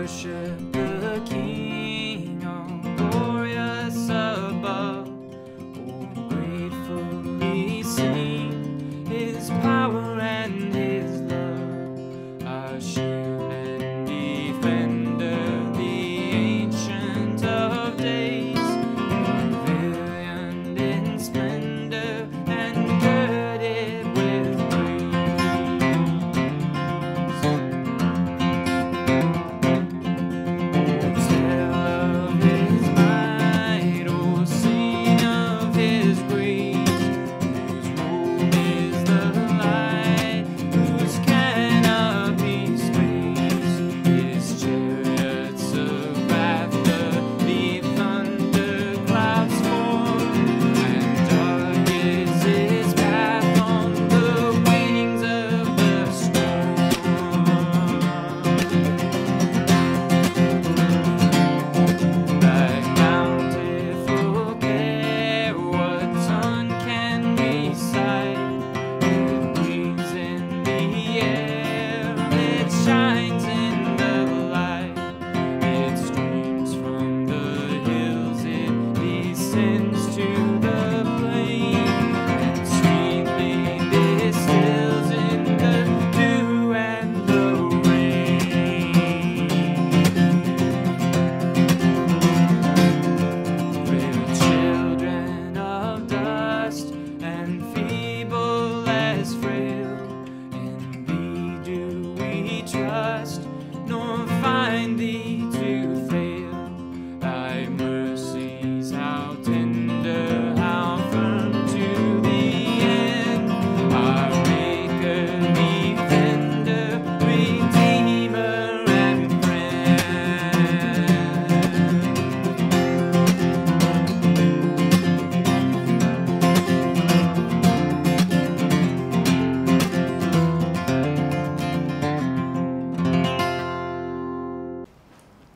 worship the King, all glorious above. Oh, gratefully sing His power and His love, our shield and defender, the Ancient of Days, pavilion in splendor and girded with praise. Tell of His might, oh, sing of His grace, whose robe is the light, whose canopies grace. His chariots of wrath, the thunderclouds form, and dark is His path on the wings of the storm. Thy bountiful care, what tongue can recite? It breathes in the air, it shines in the light, it streams from the hills, it descends to the plain, and sweetly distills in the dew and the rain. We're children of dust and feeble as frail. In Thee do we trust, nor find Thee to fail. Thy mercies how tender, how firm to the end. Our Maker, Defender, Redeemer, and Friend.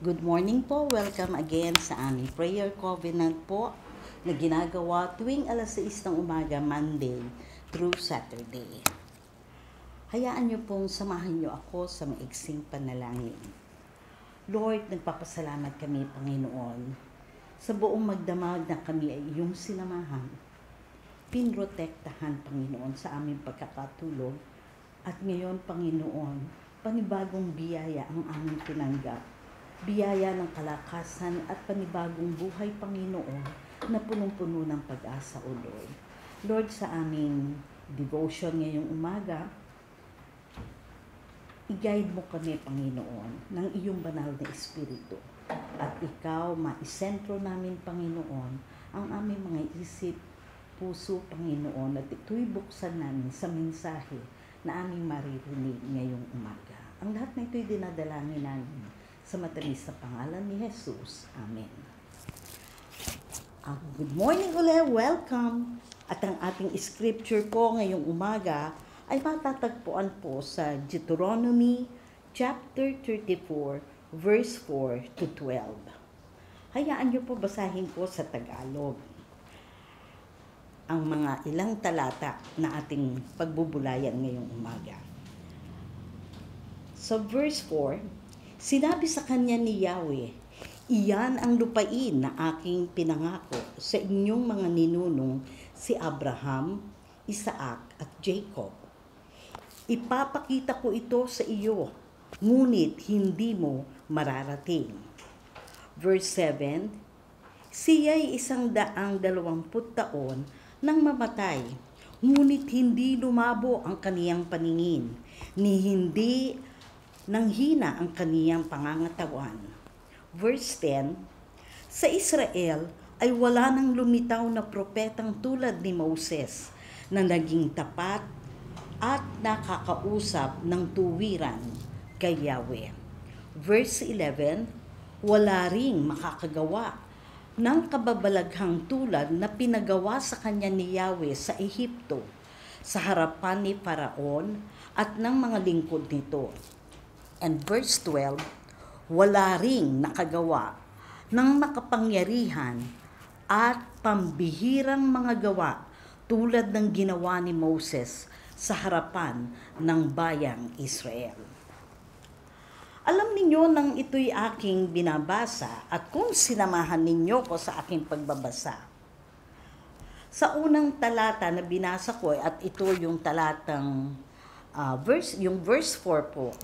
Good morning po. Welcome again sa aming prayer covenant po na ginagawa tuwing alas 6 ng umaga, Monday through Saturday. Hayaan niyo pong samahan niyo ako sa maiksing panalangin. Lord, nagpapasalamat kami, Panginoon, sa buong magdamag na kami ay iyong sinamahan. Pinrotektahan, Panginoon, sa aming pagkakatulog. At ngayon, Panginoon, panibagong biyaya ang aming tinanggap. Biyaya ng kalakasan at panibagong buhay, Panginoon, na punong-puno ng pag-asa, O Lord. Lord, sa aming devotion ngayong umaga, i-guide mo kami, Panginoon, ng iyong banal na Espiritu. At ikaw, maisentro namin, Panginoon, ang aming mga isip, puso, Panginoon, at ito'y buksan namin sa mensahe na aming maririnig ngayong umaga. Ang lahat na ito'y dinadalangin namin sa matamis na pangalan ni Jesus. Amen. Good morning ulit. Welcome. At ang ating scripture po ngayong umaga ay matatagpuan po sa Deuteronomy chapter 34 verse 4 to 12. Hayaan niyo po basahin po sa Tagalog ang mga ilang talata na ating pagbubulayan ngayong umaga. So verse 4, sinabi sa kanya ni Yahweh, iyan ang lupain na aking pinangako sa inyong mga ninunong si Abraham, Isaac at Jacob. Ipapakita ko ito sa iyo, ngunit hindi mo mararating. Verse 7, siya'y 120 taon nang mamatay, ngunit hindi lumabo ang kaniyang paningin, ni hindi nanghina ang kaniyang pangangatawan. Verse 10, sa Israel ay wala nang lumitaw na propetang tulad ni Moses na naging tapat at nakakausap ng tuwiran kay Yahweh. Verse 11, wala ring makakagawa ng kababalaghang tulad na pinagawa sa kanya ni Yahweh sa Ehipto, sa harapan ni Faraon at ng mga lingkod nito. And verse 12, wala ring nakagawa ng makapangyarihan at pambihirang mga gawa tulad ng ginawa ni Moses sa harapan ng bayang Israel. Alam ninyo nang ito'y aking binabasa at kung sinamahan ninyo ko sa aking pagbabasa. Sa unang talata na binasa ko at ito yung talatang yung verse 4 po.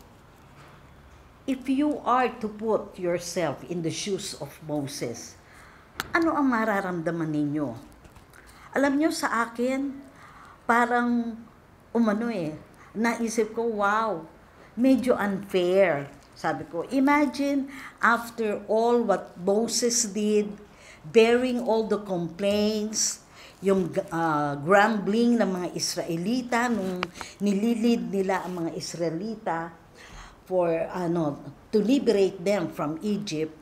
If you are to put yourself in the shoes of Moses, ano ang mararamdaman ninyo? Alam nyo sa akin, parang naisip ko, wow, medyo unfair. Sabi ko, imagine after all what Moses did, bearing all the complaints, yung grumbling ng mga Israelita nung nililid nila ang mga Israelita for to liberate them from Egypt,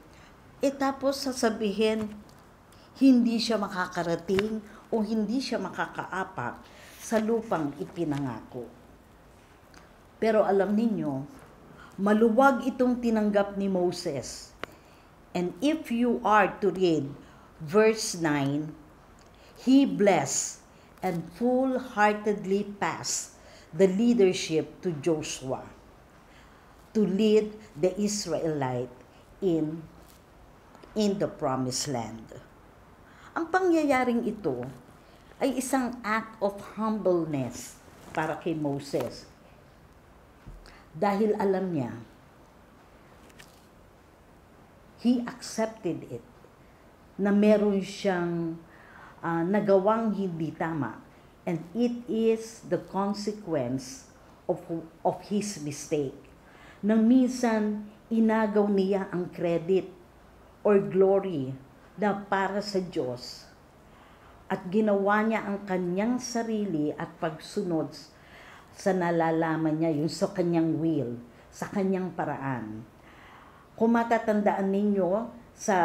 tapos sasabihin hindi siya makakarating o hindi siya makakaapak sa lupang ipinangako. Pero alam ninyo, maluwag itong tinanggap ni Moses. And if you are to read verse 9, he blessed and full-heartedly passed the leadership to Joshua to lead the Israelite in the promised land. Ang pangyayaring ito ay isang act of humbleness para kay Moses. Dahil alam niya, he accepted it, na meron siyang nagawang hindi tama, and it is the consequence of his mistake. Nang minsan, inagaw niya ang credit or glory na para sa Diyos, at ginawa niya ang kanyang sarili at pagsunod sa nalalaman niya, yung sa kanyang will, sa kanyang paraan. Kung matatandaan ninyo sa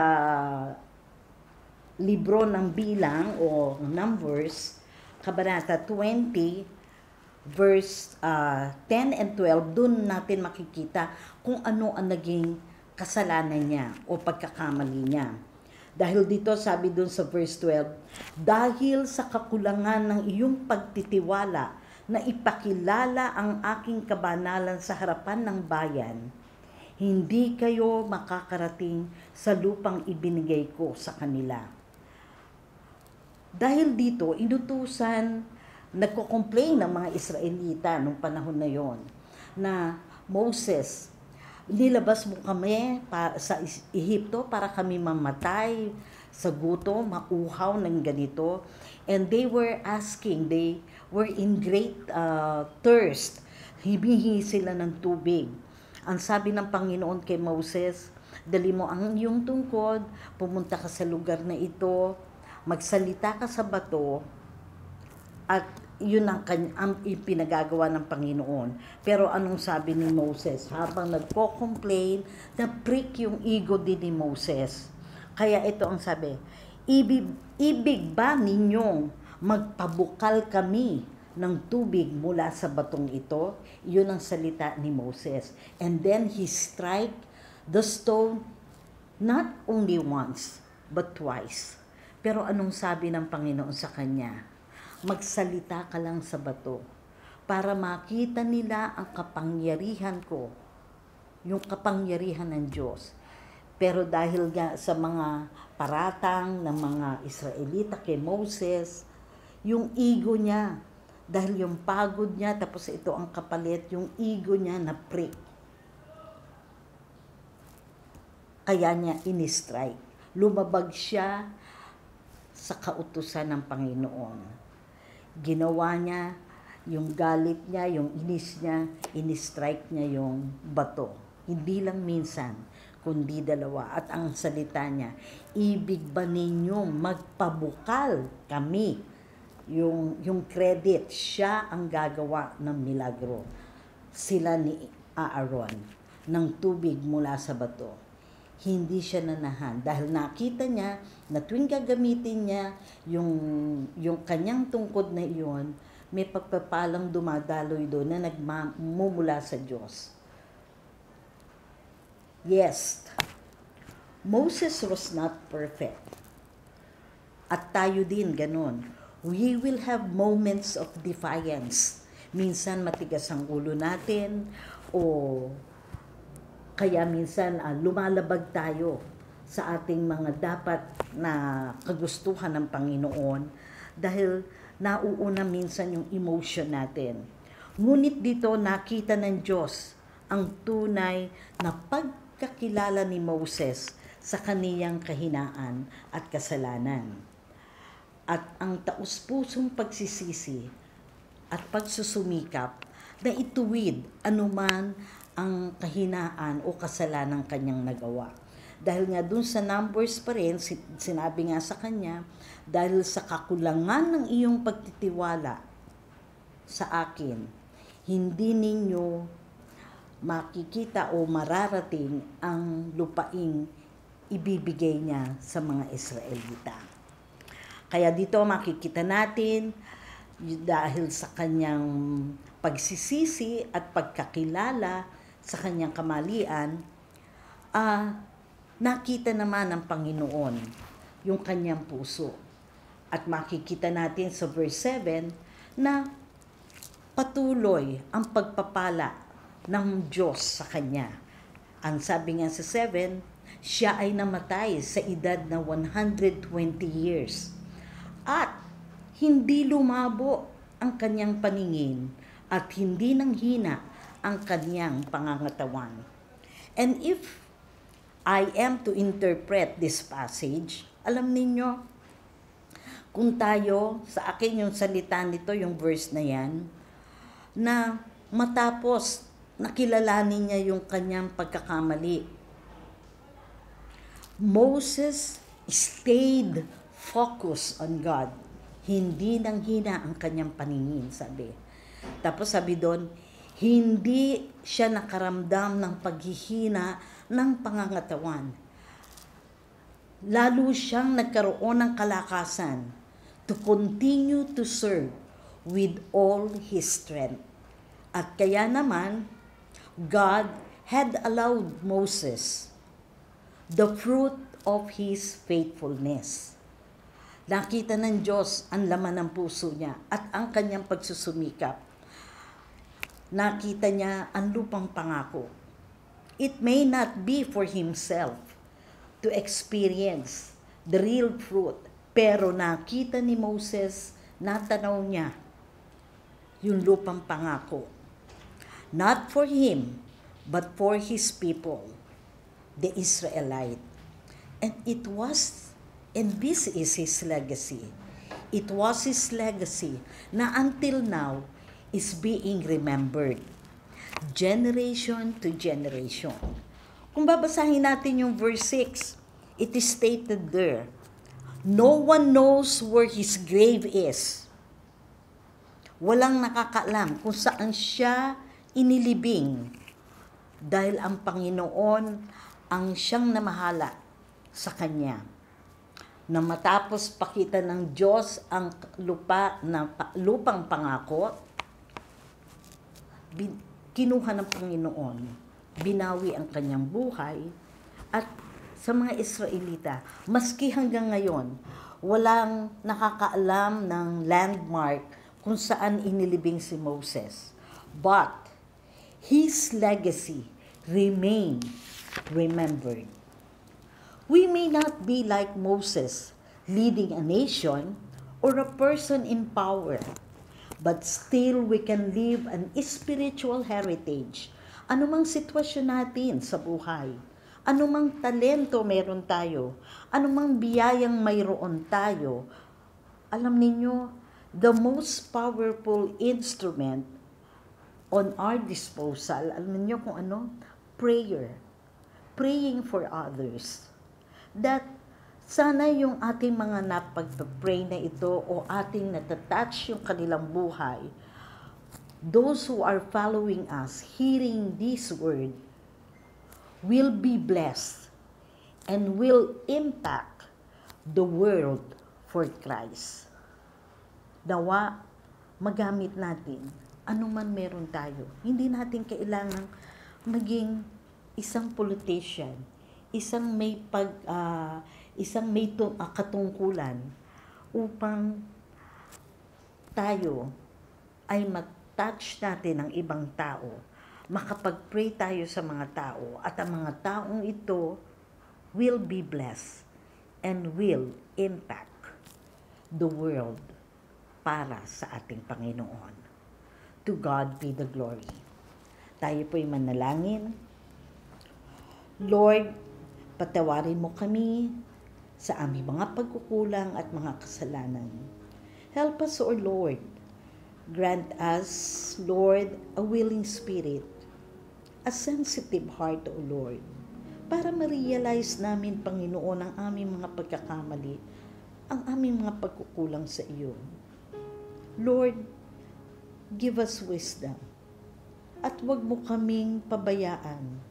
libro ng bilang o Numbers, Kabanata 20, verse 10 and 12, dun natin makikita kung ano ang naging kasalanan niya o pagkakamali niya. Dahil dito sabi dun sa verse 12, dahil sa kakulangan ng iyong pagtitiwala na ipakilala ang aking kabanalan sa harapan ng bayan, hindi kayo makakarating sa lupang ibinigay ko sa kanila. Dahil dito, inutusan, nagko-complain ng mga Israelita nung panahon na yon na Moses, nilabas mo kami sa Ehipto para kami mamatay sa gutom, mauhaw ng ganito. And they were asking, they were in great thirst. Hibihingi sila ng tubig. Ang sabi ng Panginoon kay Moses, dali mo ang iyong tungkod, pumunta ka sa lugar na ito, magsalita ka sa bato, at yun ang ipinagagawa ng Panginoon. Pero anong sabi ni Moses? Habang nagko-complain, na-prick yung ego din ni Moses. Kaya ito ang sabi, ibig ba ninyong magpabukal kami ng tubig mula sa batong ito? Yun ang salita ni Moses. And then he strike the stone not only once, but twice. Pero anong sabi ng Panginoon sa kanya? Magsalita ka lang sa bato para makita nila ang kapangyarihan ko, yung kapangyarihan ng Diyos. Pero dahil nga sa mga paratang ng mga Israelita kay Moses, yung ego niya, dahil yung pagod niya, tapos ito ang kapalit, yung ego niya na prick. Kaya niya in-strike. Lumabag siya sa kautusan ng Panginoon. Ginawa niya, yung galit niya, yung inis niya, in-strike niya yung bato. Hindi lang minsan, kundi dalawa. At ang salita niya, ibig ba ninyong magpabukal kami? Yung credit, siya ang gagawa ng milagro. Sila ni Aaron, ng tubig mula sa bato. Hindi siya nanahan dahil nakita niya na tuwing gagamitin niya yung kanyang tungkod na iyon, may pagpapalang dumadaloy doon na nagmumula sa Diyos. Yes, Moses was not perfect. At tayo din ganun. We will have moments of defiance. Minsan matigas ang ulo natin o Kaya minsan lumalabag tayo sa ating mga dapat na kagustuhan ng Panginoon dahil nauuna minsan yung emotion natin. Ngunit dito nakita ng Diyos ang tunay na pagkakilala ni Moses sa kaniyang kahinaan at kasalanan. At ang taus-pusong pagsisisi at pagsusumikap na ituwid anuman ang kahinaan o kasalanan kanyang nagawa. Dahil nga dun sa Numbers pa rin, sinabi nga sa kanya, dahil sa kakulangan ng iyong pagtitiwala sa akin, hindi ninyo makikita o mararating ang lupaing ibibigay niya sa mga Israelita. Kaya dito makikita natin, dahil sa kanyang pagsisisi at pagkakilala sa kanyang kamalian, nakita naman ng Panginoon yung kanyang puso. At makikita natin sa verse 7 na patuloy ang pagpapala ng Diyos sa kanya. Ang sabi nga sa 7, siya ay namatay sa edad na 120 years. At hindi lumabo ang kanyang paningin at hindi nanghina ang kanyang pangangatawan. And if I am to interpret this passage, alam ninyo, kung tayo, sa akin yung salita nito, yung verse na yan, na matapos nakilalanin niya yung kanyang pagkakamali, Moses stayed focused on God. Hindi nanghina ang kanyang paningin, sabi. Tapos sabi doon, hindi siya nakaramdam ng paghihina ng pangangatawan. Lalo siyang nagkaroon ng kalakasan to continue to serve with all his strength. At kaya naman, God had allowed Moses the fruit of his faithfulness. Nakita ng Diyos ang laman ng puso niya at ang kanyang pagsusumikap. Nakita niya ang lupang pangako. It may not be for himself to experience the real fruit, pero nakita ni Moses, natanaw niya yung lupang pangako. Not for him, but for his people, the Israelite. And this is his legacy. It was his legacy na until now is being remembered. Generation to generation. Kung babasahin natin yung verse 6, it is stated there, no one knows where his grave is. Walang nakakaalam kung saan siya inilibing dahil ang Panginoon ang siyang namahala sa kanya. Na matapos pakita ng Diyos ang lupang pangako, kinuha ng Panginoon, binawi ang kanyang buhay, at sa mga Israelita, maski hanggang ngayon, walang nakakaalam ng landmark kung saan inilibing si Moses. But his legacy remained remembered. We may not be like Moses, leading a nation or a person in power, but still we can leave an spiritual heritage. Anumang sitwasyon natin sa buhay, anumang talento meron tayo, anumang biyayang mayroon tayo, alam ninyo, the most powerful instrument on our disposal, alam niyo kung ano? Prayer. Praying for others. That sana yung ating mga napag-pray na ito o ating natatouch yung kanilang buhay, those who are following us, hearing this word, will be blessed and will impact the world for Christ. Nawa, magamit natin anuman meron tayo. Hindi natin kailangang maging isang politician, isang may katungkulan upang tayo ay matouch natin ng ibang tao, makapag-pray tayo sa mga tao at ang mga taong ito will be blessed and will impact the world para sa ating Panginoon. To God be the glory. Tayo po'y manalangin. Lord, patawarin mo kami sa aming mga pagkukulang at mga kasalanan. Help us, O Lord. Grant us, Lord, a willing spirit, a sensitive heart, O Lord, para ma-realize namin, Panginoon, ang aming mga pagkakamali, ang aming mga pagkukulang sa iyo. Lord, give us wisdom at huwag mo kaming pabayaan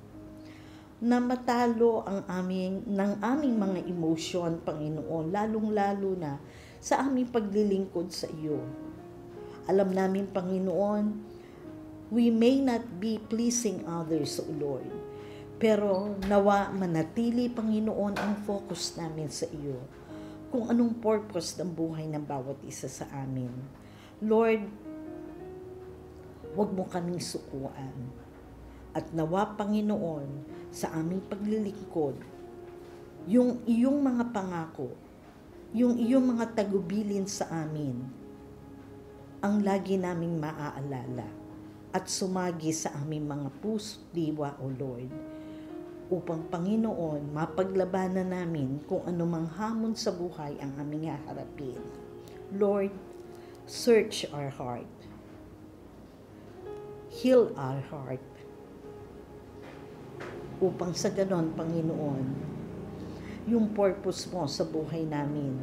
na matalo ang aming mga emosyon, Panginoon, lalong-lalo na sa aming paglilingkod sa iyo. Alam namin, Panginoon, we may not be pleasing others, O Lord, pero nawa manatili, Panginoon, ang focus namin sa iyo, kung anong purpose ng buhay ng bawat isa sa amin. Lord, huwag mo kaming sukuan. At nawa, Panginoon, sa aming paglilingkod, yung iyong mga pangako, yung iyong mga tagubilin sa amin, ang lagi naming maaalala at sumagi sa aming mga puso, diwa, O Lord, upang, Panginoon, mapaglabanan namin kung anumang hamon sa buhay ang aming haharapin. Lord, search our heart. Heal our heart. Upang sa ganon, Panginoon, yung purpose mo sa buhay namin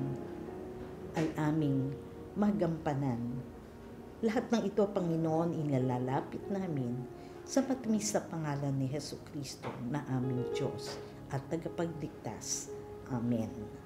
ay aming magampanan. Lahat ng ito, Panginoon, inilalapit namin sa matamis na pangalan ni Jesucristo na aming Diyos at tagapagligtas. Amen.